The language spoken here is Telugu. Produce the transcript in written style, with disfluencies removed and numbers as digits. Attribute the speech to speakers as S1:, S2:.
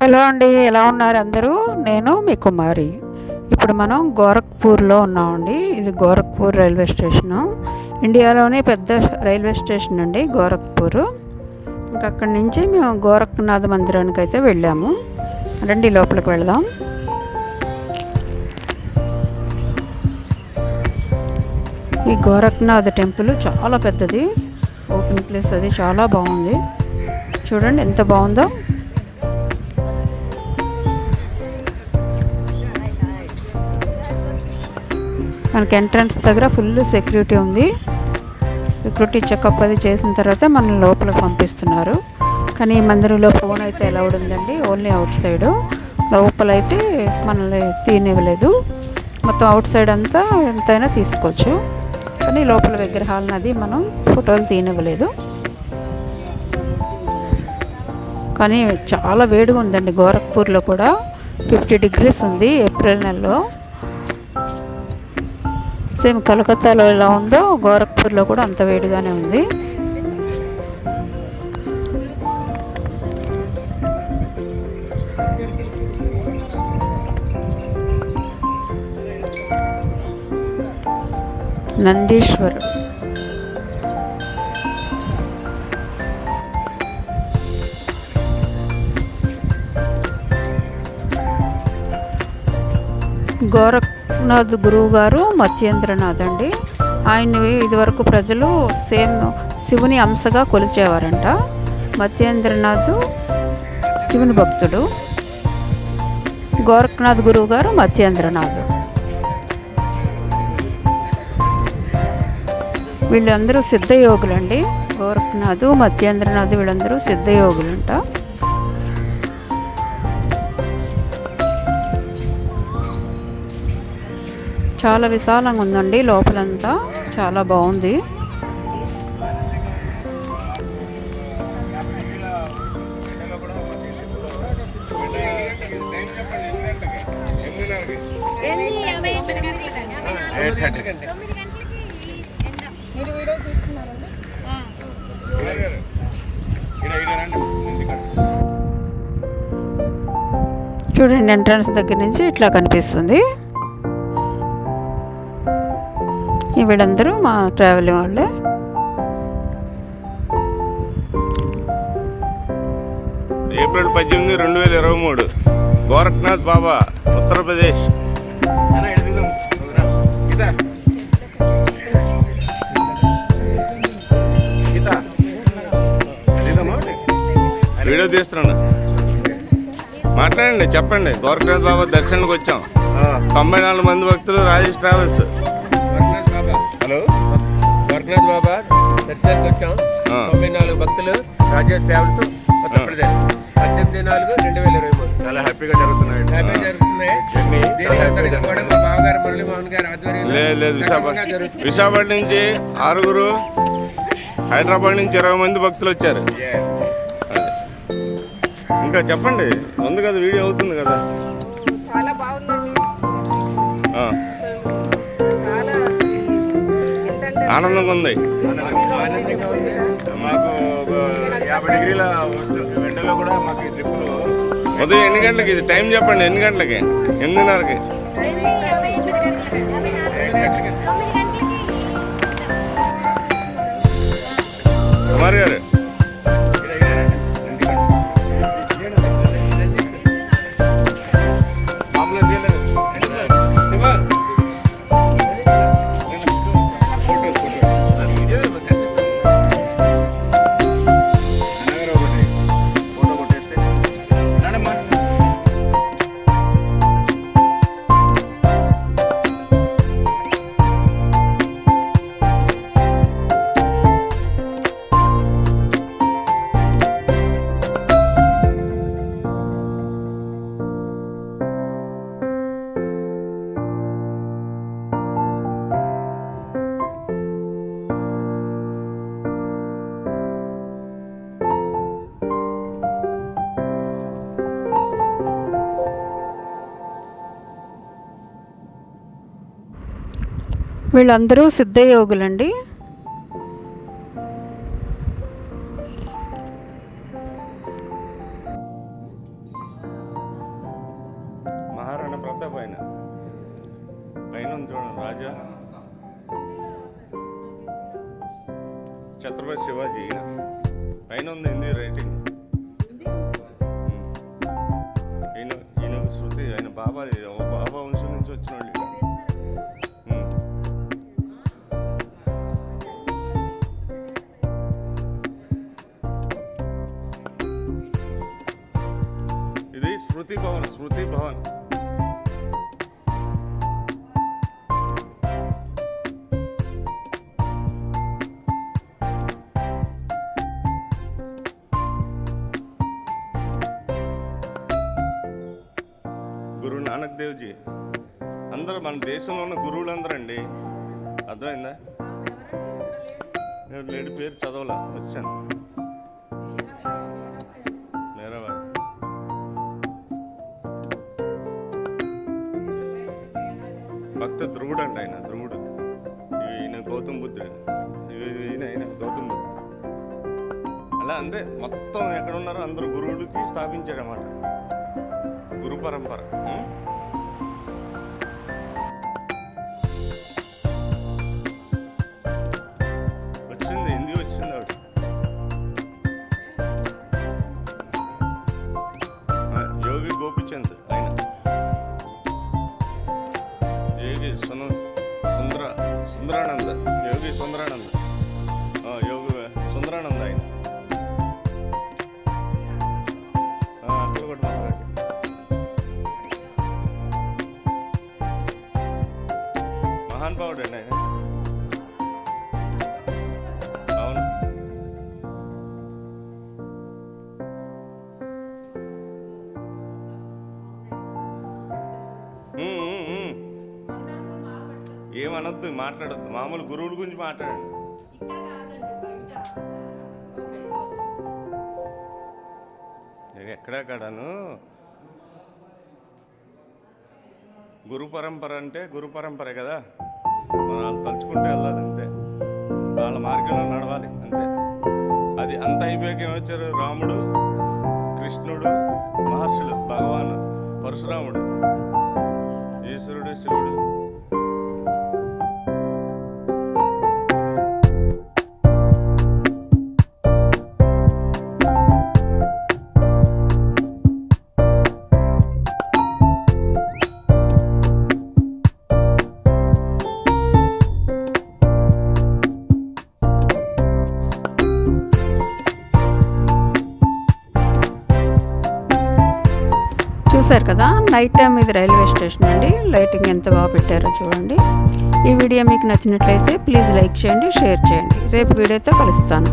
S1: హలో అండి, ఎలా ఉన్నారు అందరూ? నేను మీ కుమారి. ఇప్పుడు మనం గోరఖ్పూర్లో ఉన్నామండి. ఇది గోరఖ్పూర్ రైల్వే స్టేషను. ఇండియాలోనే పెద్ద రైల్వే స్టేషన్ అండి గోరఖ్పూర్. ఇంకా అక్కడి నుంచి మేము గోరఖ్నాథ్ మందిరానికి అయితే వెళ్ళాము. రండి లోపలికి వెళదాం. ఈ గోరఖ్నాథ్ టెంపుల్ చాలా పెద్దది, ఓపెన్ ప్లేస్, అది చాలా బాగుంది. చూడండి ఎంత బాగుందో. మనకి ఎంట్రన్స్ దగ్గర ఫుల్ సెక్యూరిటీ ఉంది. సెక్యూరిటీ చెకప్ అది చేసిన తర్వాత మనల్ని లోపలికి పంపిస్తున్నారు. కానీ ఈ మందిరంలో ఫోన్ అయితే అలౌడ్ ఉందండి, ఓన్లీ అవుట్ సైడ్. లోపలైతే మనల్ని తీనివ్వలేదు. మొత్తం అవుట్ సైడ్ అంతా ఎంతైనా తీసుకోవచ్చు, కానీ లోపల విగ్రహాలను అది మనం ఫోటోలు తీనివ్వలేదు. కానీ చాలా వేడిగా ఉందండి గోరఖ్పూర్లో కూడా. 50 degrees ఉంది ఏప్రిల్ నెలలో. సేమ్ కలకత్తాలో ఎలా ఉందో గోరఖ్పూర్లో కూడా అంత వేడిగానే ఉంది. నందీశ్వర్, గోరఖ్నాథ్ గురువు గారు మత్స్యేంద్రనాథ్ అండి. ఆయన్ని ఇదివరకు ప్రజలు సేమ్ శివుని అంశగా కొలిచేవారంట. మత్స్యేంద్రనాథ్ శివుని భక్తుడు, గోరఖ్నాథ్ గురువు గారు మత్స్యేంద్రనాథ్. వీళ్ళందరూ సిద్ధయోగులండి. గోరఖ్నాథ్, మత్స్యేంద్రనాథ్ వీళ్ళందరూ సిద్ధయోగులంట. చాలా విశాలంగా ఉందండి లోపలంతా, చాలా బాగుంది. చూడండి ఎంట్రన్స్ దగ్గర నుంచి ఇట్లా కనిపిస్తుంది. వీళ్ళందరూ మా ట్రావెలింగ్ వాళ్ళే.
S2: ఏప్రిల్ 18, 2023 గోరఖ్నాథ్ బాబా, ఉత్తరప్రదేశ్. వీడియో తీస్తున్నాను, మాట్లాడండి, చెప్పండి. గోరఖ్నాథ్ బాబా దర్శనానికి వచ్చాం. 94 మంది భక్తులు, రాజేష్ ట్రావెల్స్.
S3: హలో, గోరఖ్నాథ్ బాబా దర్శనానికి వచ్చాం. 94 భక్తులు, రాజేష్ ట్రావెల్స్, ఉత్తరప్రదేశ్. 18/4/2023.
S2: చాలా హ్యాపీగా జరుగుతున్నాయి. లేదు, విశాఖపట్నం నుంచి 6, హైదరాబాద్ నుంచి 20 మంది భక్తులు వచ్చారు. ఇంకా చెప్పండి, ఉంది కదా, వీడియో అవుతుంది కదా.
S4: చాలా బాగుందండి.
S2: ఆనందంగా ఉంది.
S3: మాకు 50 డిగ్రీల ఎండలో కూడా మాకు ఈ ట్రిప్పులు.
S2: ఉదయం ఎన్ని గంటలకి? ఇది టైం చెప్పండి, ఎన్ని గంటలకి? 8:30కి. కుమార్ గారు,
S1: వీళ్ళందరూ సిద్ధయోగులండి.
S2: పడ్డా పైన ఉంది చూడండి, రాజా ఛత్రపతి శివాజీ పైన ఉంది హిందీ రైటింగ్. ఈయన శృతి, ఆయన బాబా వంశం నుంచి వచ్చిన వాళ్ళు. ఇది స్మృతి భవన్. గురు నానక్ దేవ్జీ అందరూ మన దేశంలో ఉన్న గురువులందరూ అండి. అర్థమైందా? నేను లేడి పేరు చదవలా, వచ్చాను. మేరాబాయ్ భక్త ధ్రువుడు అండి, ఆయన ధ్రువుడు. ఈయన గౌతమ్ బుద్ధుడు, ఈయన గౌతమ్ బుద్ధుడు. అలా అంటే మొత్తం ఎక్కడ ఉన్నారో అందరూ గురువులకి స్థాపించారన్నమాట, గురు పరంపర. వచ్చింది, హిందీ వచ్చింది ఆవిడ. యోగి గోపిచంద్, ఆయన యోగి సుందరానంద, యోగి సుందరానంద, యోగి సుందరానంద ఆయన. అక్కడ కూడా మాట్లాడు. మహానుభావుడు అండి ఆయన. అవును. ఏమనొద్దు, మాట్లాడొద్దు, మామూలు గురువుల గురించి మాట్లాడండి. నేను ఎక్కడా కాడాను. గురు పరంపర అంటే గురు పరంపరే కదా, మనం వాళ్ళు తలుచుకుంటే వెళ్ళాలి అంతే, వాళ్ళ మార్గంలో నడవాలి అంతే. అది అంత అయిపోయాక ఏమొచ్చారు? రాముడు, కృష్ణుడు, మహర్షులు, భగవాన్ పరశురాముడు, ఈశ్వరుడు, శివుడు.
S1: చూసారు కదా, నైట్ టైం ఇది రైల్వే స్టేషన్ అండి. లైటింగ్ ఎంత బాగా పెట్టారో చూడండి. ఈ వీడియో మీకు నచ్చినట్లయితే ప్లీజ్ లైక్ చేయండి, షేర్ చేయండి. రేపు వీడియోతో కలుస్తాను.